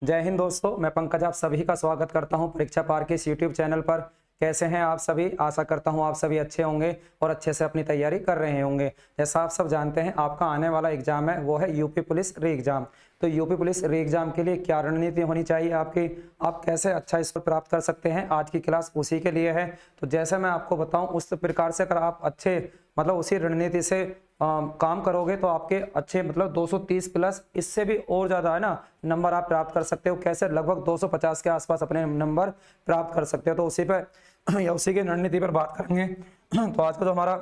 जय हिंद दोस्तों, मैं पंकज आप सभी का स्वागत करता हूं परीक्षा पार के इस यूट्यूब चैनल पर। कैसे हैं आप सभी? आशा करता हूं आप सभी अच्छे होंगे और अच्छे से अपनी तैयारी कर रहे होंगे। जैसा आप सब जानते हैं, आपका आने वाला एग्जाम है वो है यूपी पुलिस री एग्जाम। तो यूपी पुलिस री एग्जाम के लिए क्या रणनीति होनी चाहिए आपकी, आप कैसे अच्छा स्कोर प्राप्त कर सकते हैं, आज की क्लास उसी के लिए है। तो जैसे मैं आपको बताऊं उस प्रकार से अगर आप अच्छे उसी रणनीति से काम करोगे तो आपके अच्छे 230 प्लस, इससे भी और ज़्यादा है ना नंबर आप प्राप्त कर सकते हो। कैसे? लगभग 250 के आसपास अपने नंबर प्राप्त कर सकते हो। तो उसी पर या उसी की रणनीति पर बात करेंगे। तो आज का जो हमारा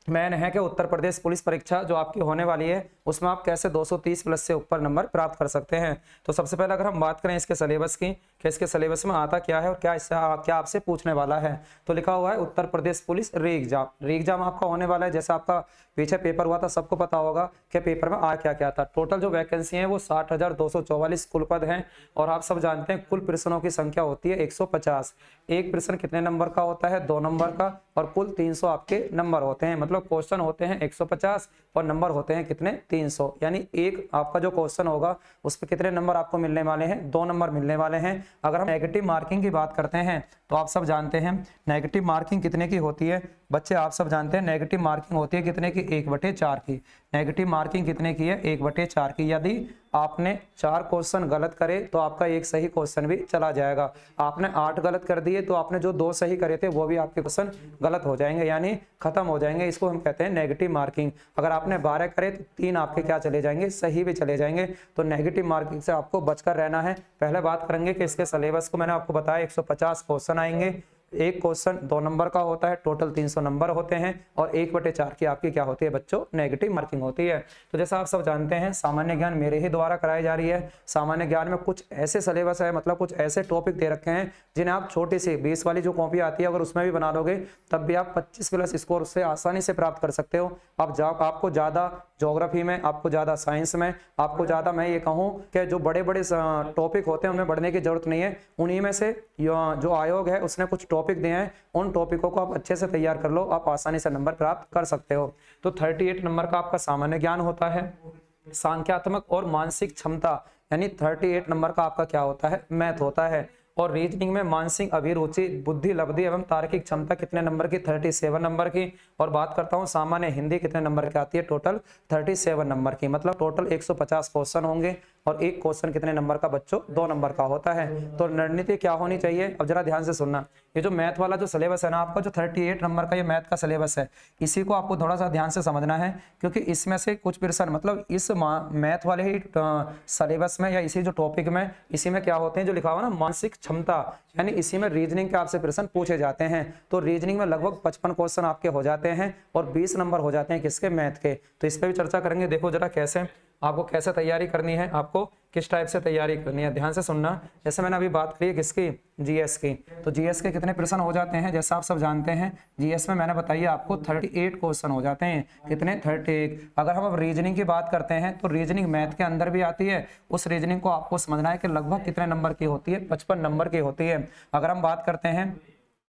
मेन है कि उत्तर प्रदेश पुलिस परीक्षा जो आपकी होने वाली है उसमें आप कैसे 230 प्लस से ऊपर नंबर प्राप्त कर सकते हैं। तो सबसे पहले अगर हम बात करें इसके सिलेबस की कि इसके सिलेबस में आता क्या है और क्या आपसे पूछने वाला है, तो लिखा हुआ है Uttar Pradesh police re exam. Re exam आपका होने वाला है, जैसा आपका पीछे पेपर हुआ था सबको पता होगा कि पेपर में आ क्या क्या था। टोटल जो वैकेंसी है वो 60,244 कुल पद हैं और आप सब जानते हैं कुल प्रश्नों की संख्या होती है 150। एक प्रश्न कितने नंबर का होता है? 2 नंबर का, और कुल 300 आपके नंबर होते हैं। मतलब क्वेश्चन होते हैं 150 और नंबर होते हैं कितने? 300। यानी एक आपका जो क्वेश्चन होगा उस पर कितने नंबर आपको मिलने वाले हैं? 2 नंबर मिलने वाले हैं। अगर हम नेगेटिव मार्किंग की बात करते हैं तो आप सब जानते हैं नेगेटिव मार्किंग कितने की होती है बच्चे? आप सब जानते हैं नेगेटिव मार्किंग होती है कितने की? 1/4 की। नेगेटिव मार्किंग कितने की है? 1/4 की। यदि आपने 4 क्वेश्चन गलत करे तो आपका एक सही क्वेश्चन भी चला जाएगा। आपने 8 गलत कर दिए तो आपने जो 2 सही करे थे वो भी आपके क्वेश्चन गलत हो जाएंगे, यानी खत्म हो जाएंगे। इसको हम कहते हैं नेगेटिव मार्किंग। अगर आपने 12 करे तो 3 आपके क्या चले जाएंगे? सही भी चले जाएंगे। तो नेगेटिव मार्किंग से आपको बचकर रहना है। पहले बात करेंगे कि इसके सिलेबस को मैंने आपको बताया 150 क्वेश्चन आएंगे। एक क्वेश्चन 2 नंबर का होता है, टोटल 300 नंबर होते हैं और 1/4 की आपकी क्या होती है बच्चों? नेगेटिव मार्किंग होती है। तो जैसा आप सब जानते हैं सामान्य ज्ञान मेरे ही द्वारा कराई जा रही है। सामान्य ज्ञान में कुछ ऐसे सिलेबस है, कुछ ऐसे टॉपिक दे रखे हैं जिन्हें आप छोटी सी 20 वाली जो कॉपी आती है अगर उसमें भी बना लोगे तब भी आप 25 प्लस स्कोर उससे आसानी से प्राप्त कर सकते हो। आपको ज़्यादा ज्योग्राफी में, आपको ज़्यादा साइंस में, आपको ज़्यादा मैं ये कहूँ कि जो बड़े बड़े टॉपिक होते हैं उनमें बढ़ने की जरूरत नहीं है। उन्हीं में से जो आयोग है उसने कुछ टॉपिक दिए हैं, उन टॉपिकों को आप अच्छे से तैयार कर लो, आप आसानी से नंबर प्राप्त कर सकते हो। तो 38 नंबर का आपका सामान्य ज्ञान होता है। सांख्यात्मक और मानसिक क्षमता यानी 38 नंबर का आपका क्या होता है? मैथ होता है। और रीजनिंग में मानसिक अभिरुचि, बुद्धि लब्धि एवं तार्किक क्षमता कितने नंबर की? 37 नंबर की। और बात करता हूँ सामान्य हिंदी कितने नंबर की आती है? टोटल 37 नंबर की। मतलब टोटल 150 क्वेश्चन होंगे और एक क्वेश्चन कितने नंबर का बच्चों? 2 नंबर का होता है। तो रणनीति क्या होनी चाहिए? अब जरा ध्यान से सुनना। ये जो मैथ वाला जो सिलेबस है ना आपका, जो 38 नंबर का ये मैथ का सिलेबस है, इसी को आपको थोड़ा सा ध्यान से समझना है क्योंकि इसमें से कुछ प्रश्न इस मैथ वाले ही सिलेबस में या इसी जो टॉपिक में, इसी में क्या होते हैं जो लिखा हुआ ना मानसिक क्षमता, यानी इसी में रीजनिंग के आपसे प्रश्न पूछे जाते हैं। तो रीजनिंग में लगभग 55 क्वेश्चन आपके हो जाते हैं और 20 नंबर हो जाते हैं किसके? मैथ के। तो इस पर भी चर्चा करेंगे। देखो जरा कैसे आपको कैसे तैयारी करनी है, आपको किस टाइप से तैयारी करनी है, ध्यान से सुनना। जैसे मैंने अभी बात करी किसकी? जीएस की। तो जीएस के कितने प्रश्न हो जाते हैं? जैसा आप सब जानते हैं जीएस में मैंने बताइए आपको 38 क्वेश्चन हो जाते हैं। कितने? 38। अगर हम अब रीजनिंग की बात करते हैं तो रीजनिंग मैथ के अंदर भी आती है। उस रीजनिंग को आपको समझना है कि लगभग कितने नंबर की होती है? 55 नंबर की होती है। अगर हम बात करते हैं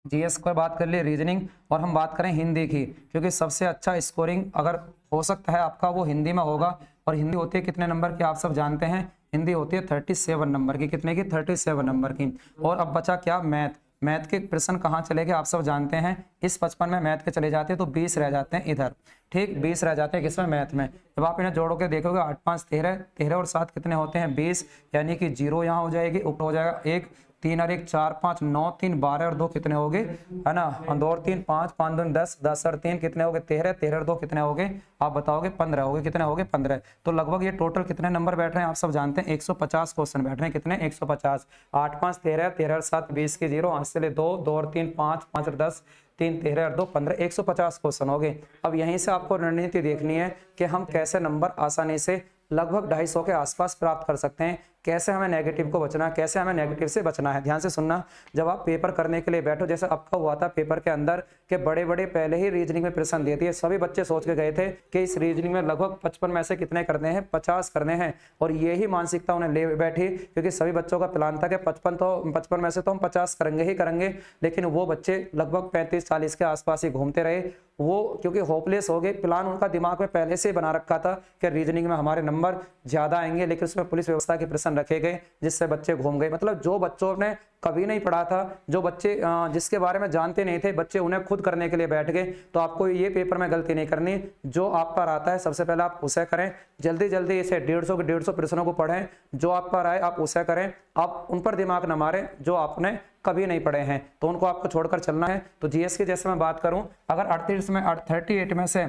जीएस को, बात कर लिए रीजनिंग, और हम बात करें हिंदी की, क्योंकि सबसे अच्छा स्कोरिंग अगर हो सकता है आपका वो हिंदी में होगा। और हिंदी होती है कितने नंबर की? आप सब जानते हैं हिंदी होती है 37 नंबर की। कितने की? 37 नंबर की। और अब बचा क्या? मैथ। मैथ के प्रश्न कहाँ चले गए? आप सब जानते हैं इस 55 में मैथ के चले जाते हैं तो 20 रह जाते हैं इधर। ठीक, 20 रह जाते हैं किसमें? मैथ में। जब आप इन्हें जोड़ के देखोगे 8 5 13, 13 और 7 कितने होते हैं? 20, यानी कि 0 यहाँ हो जाएगी, ऊपर हो जाएगा 1, 3 और 1 4 5 9 3 12 और 2 कितने हो गए? है ना, 2 और 3 5 5 2 10 10 और 3 कितने हो गए? 13 13 और 2 कितने हो गए? आप बताओगे? 15 हो गए। कितने हो गए? 15। तो लगभग ये टोटल कितने नंबर बैठ रहे हैं? आप सब जानते हैं 150 क्वेश्चन बैठ रहे हैं। कितने? 150। 8 5 13, 13 और 7 20 की 0, हाथ से ले 2, 2 और 3 5, 5 और 10, 3 13 और 2 15, 150 क्वेश्चन हो गए। अब यहीं से आपको रणनीति देखनी है कि हम कैसे नंबर आसानी से लगभग 250 के आसपास प्राप्त कर सकते हैं। कैसे हमें नेगेटिव को बचना है, कैसे हमें नेगेटिव से बचना है। ध्यान से सुनना। जब आप पेपर करने के लिए बैठो, जैसे आपका हुआ था पेपर के अंदर कि बड़े बड़े पहले ही रीजनिंग में प्रश्न देती है, सभी बच्चे सोच के गए थे कि इस रीजनिंग में लगभग 55 में से कितने करने हैं? 50 करने हैं। और यही मानसिकता उन्हें ले बैठी क्योंकि सभी बच्चों का प्लान था कि 55 में से तो हम 50 करेंगे ही करेंगे। लेकिन वो बच्चे लगभग 35-40 के आसपास ही घूमते रहे। वो क्योंकि होपलेस हो गए, प्लान उनका दिमाग में पहले से बना रखा था कि रीजनिंग में हमारे नंबर ज्यादा आएंगे, लेकिन उसमें पुलिस व्यवस्था के प्रश्न क्वेश्चन रखे गए जिससे बच्चे घूम गए। मतलब जो बच्चों ने कभी नहीं पढ़ा था, जो बच्चे जिसके बारे में जानते नहीं थे, बच्चे उन्हें खुद करने के लिए बैठ गए। तो आपको ये पेपर में गलती नहीं करनी, जो आप पर आता है सबसे पहले आप उसे करें। जल्दी जल्दी इसे 150 प्रश्नों को पढ़ें, जो आप पर आए आप उसे करें। आप उन पर दिमाग न मारें जो आपने कभी नहीं पढ़े हैं, तो उनको आपको छोड़कर चलना है। तो जीएस की जैसे मैं बात करूं, अगर 38 में से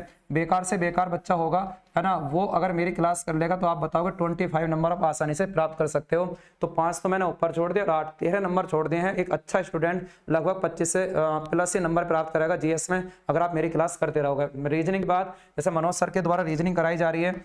बेकार बच्चा होगा, है ना, वो अगर मेरी क्लास कर लेगा तो आप बताओगे 25 नंबर आप आसानी से प्राप्त कर सकते हो। तो 5 तो मैंने ऊपर छोड़ दिया और 13 नंबर छोड़ दिए हैं। एक अच्छा स्टूडेंट लगभग 25 से प्लस ही नंबर प्राप्त करेगा जीएस में, अगर आप मेरी क्लास करते रहोगे। रीजनिंग की बात, जैसे मनोज सर के द्वारा रीजनिंग कराई जा रही है,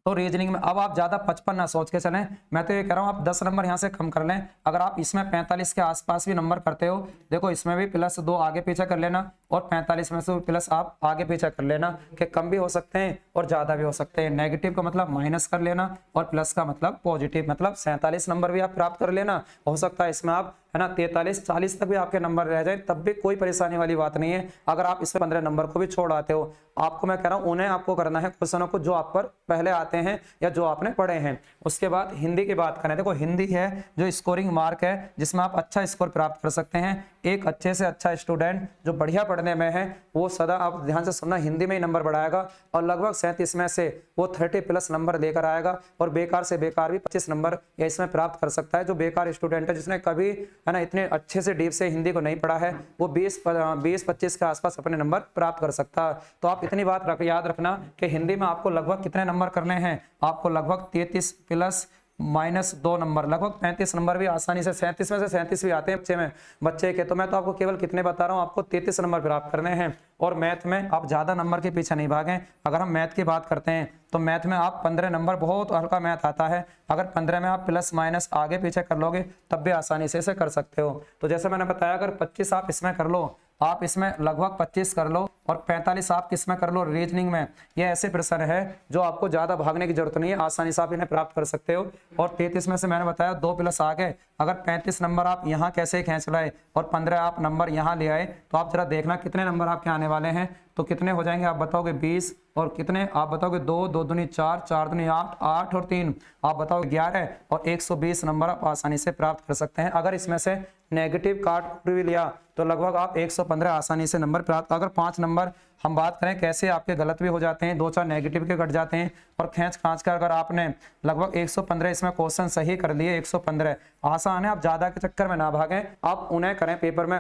तो रीजनिंग में अब आप ज्यादा 55 ना सोच के चलें। मैं तो ये कह रहा हूँ आप 10 नंबर यहाँ से कम कर लें। अगर आप इसमें 45 के आसपास भी नंबर करते हो, देखो इसमें भी +2 आगे पीछे कर लेना और 45 में से प्लस आप आगे पीछे कर लेना, कि कम भी हो सकते हैं और ज्यादा भी हो सकते हैं। नेगेटिव का मतलब माइनस कर लेना और प्लस का मतलब पॉजिटिव, मतलब 47 नंबर भी आप प्राप्त कर लेना। हो सकता है इसमें आप, है ना, 43-40 तक भी आपके नंबर रह जाए, तब भी कोई परेशानी वाली बात नहीं है। अगर आप इसमें 15 नंबर को भी छोड़ आते हो, आपको मैं कह रहा हूं उन्हें आपको करना है क्वेश्चनों को जो आप पर पहले आते हैं या जो आपने पढ़े हैं। उसके बाद हिंदी की बात करें, देखो हिंदी है जो स्कोरिंग मार्क है, जिसमें आप अच्छा स्कोर प्राप्त कर सकते हैं। एक अच्छे से अच्छा स्टूडेंट जो बढ़िया पढ़ने में है, वो सदा, आप ध्यान से सुनना, हिंदी में ही नंबर बढ़ाएगा और लगभग 37 में से वो 30+ नंबर लेकर आएगा। और बेकार से बेकार भी 25 नंबर या इसमें प्राप्त कर सकता है। जो बेकार स्टूडेंट है, जिसने कभी, है ना, इतने अच्छे से डीप से हिंदी को नहीं पढ़ा है, वो 20-25 के आसपास अपने नंबर प्राप्त कर सकता है। तो आप इतनी बात याद रखना कि हिंदी में आपको लगभग कितने नंबर करने हैं, आपको लगभग 33 प्लस -2 नंबर, लगभग 35 नंबर भी आसानी से, 37 में से 37 भी आते हैं बच्चे के। तो मैं तो आपको केवल कितने बता रहा हूँ, आपको 33 नंबर प्राप्त करने हैं। और मैथ में आप ज्यादा नंबर के पीछे नहीं भागें। अगर हम मैथ की बात करते हैं तो मैथ में आप 15 नंबर, बहुत हल्का मैथ आता है, अगर 15 में आप प्लस माइनस आगे पीछे कर लोगे तब भी आसानी से इसे कर सकते हो। तो जैसे मैंने बताया, अगर 25 आप इसमें कर लो, आप इसमें लगभग 25 कर लो और 45 आप किसमें कर लो, रीजनिंग में। ये ऐसे प्रश्न है जो आपको ज्यादा भागने की जरूरत नहीं है, आसानी से आप इन्हें प्राप्त कर सकते हो। और 33 में से मैंने बताया 2 प्लस आगे, अगर 35 नंबर आप यहाँ कैसे खींच लाए और 15 आप नंबर यहाँ ले आए, तो आप जरा देखना कितने नंबर आपके आने वाले हैं। तो कितने हो जाएंगे आप बताओगे 20, और कितने आप बताओगे 2, 2 दूनी 4, 4 दूनी 8, 8 और 3 आप बताओगे 11, और 120 नंबर आप आसानी से प्राप्त कर सकते हैं। अगर इसमें से नेगेटिव काट भी लिया तो लगभग आप 115 आसानी से नंबर प्राप्त। अगर 5 नंबर हम बात करें कैसे आपके गलत भी हो जाते हैं, 2-4 नेगेटिव के कट जाते हैं, और खींच कर अगर आपने लगभग 115 इसमें क्वेश्चन सही कर लिए, 115 आसान है। आप ज्यादा के चक्कर में ना भागें, आप उन्हें करें पेपर में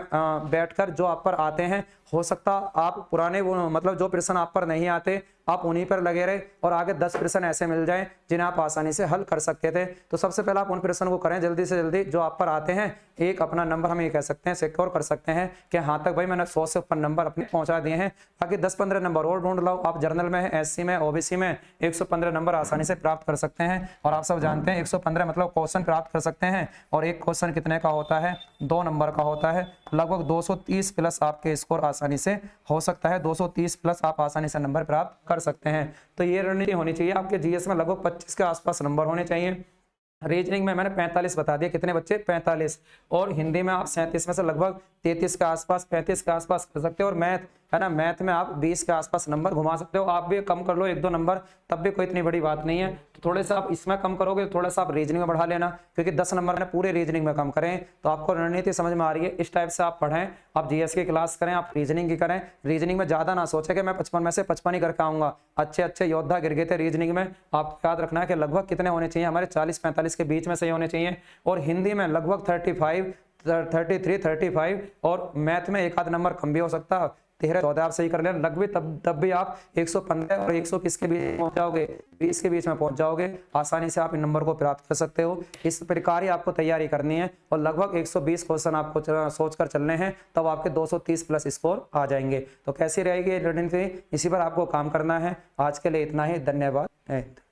बैठकर जो आप पर आते हैं। हो सकता आप पुराने वो, मतलब जो प्रश्न आप पर नहीं आते, आप उन्हीं पर लगे रहे और आगे 10 प्रश्न ऐसे मिल जाएं जिन्हें आप आसानी से हल कर सकते थे। तो सबसे पहले आप उन प्रश्न को करें जल्दी से जल्दी जो आप पर आते हैं। एक अपना नंबर हम ये कह सकते हैं सिक्योर कर सकते हैं कि हाँ तक भाई मैंने 100 से ऊपर नंबर अपने पहुंचा दिए हैं। बाकी 10-15 नंबर और ढूंढ लो। आप जर्नल में, एससी में, ओबीसी में 115 नंबर आसानी से प्राप्त कर सकते हैं। और आप सब जानते हैं 115 मतलब क्वेश्चन प्राप्त कर सकते हैं, और एक क्वेश्चन कितने का होता है, 2 नंबर का होता है। लगभग 230 प्लस आपके स्कोर आसानी से हो सकता है, 230 प्लस आप आसानी से नंबर प्राप्त कर सकते हैं। तो ये रणनीति होनी चाहिए आपके जीएस में, लगभग 25 के आसपास नंबर होने चाहिए। रीजनिंग में मैंने 45 बता दिया, कितने बच्चे 45, और हिंदी में आप 37 में से लगभग 33 के आसपास, 35 के आसपास कर सकते हो। और मैथ है ना, मैथ में आप 20 के आसपास नंबर घुमा सकते हो। आप भी कम कर लो 1-2 नंबर, तब भी कोई इतनी बड़ी बात नहीं है। तो थोड़े सा आप इसमें कम करोगे, थोड़ा सा आप रीजनिंग में बढ़ा लेना, क्योंकि 10 नंबर ने पूरे रीजनिंग में कम करें। तो आपको रणनीति समझ में आ रही है, इस टाइप से आप पढ़ें, आप जीएस की क्लास करें, आप रीजनिंग की करें। रीजनिंग में ज्यादा ना सोचे कि मैं 55 में से 55 ही करके आऊंगा। अच्छे अच्छे योद्धा गिर गए थे रीजनिंग में। आप याद रखना है कि लगभग कितने होने चाहिए, हमारे 40-45 के बीच में सही होने चाहिए। और हिंदी में लगभग 35, 33, 35, और मैथ में एक आध नंबर कम भी हो सकता है, 13-14 आप सही कर लें, लगभग तब भी आप 115 और 120 के बीच पहुंच जाओगे, 20 के बीच में पहुंच जाओगे। आसानी से आप इन नंबर को प्राप्त कर सकते हो। इस प्रकार ही आपको तैयारी करनी है, और लगभग 120 क्वेश्चन आपको सोचकर चलने हैं, तब आपके 230 प्लस स्कोर आ जाएंगे। तो कैसी रहेगी रणनीति, इसी पर आपको काम करना है। आज के लिए इतना ही, धन्यवाद।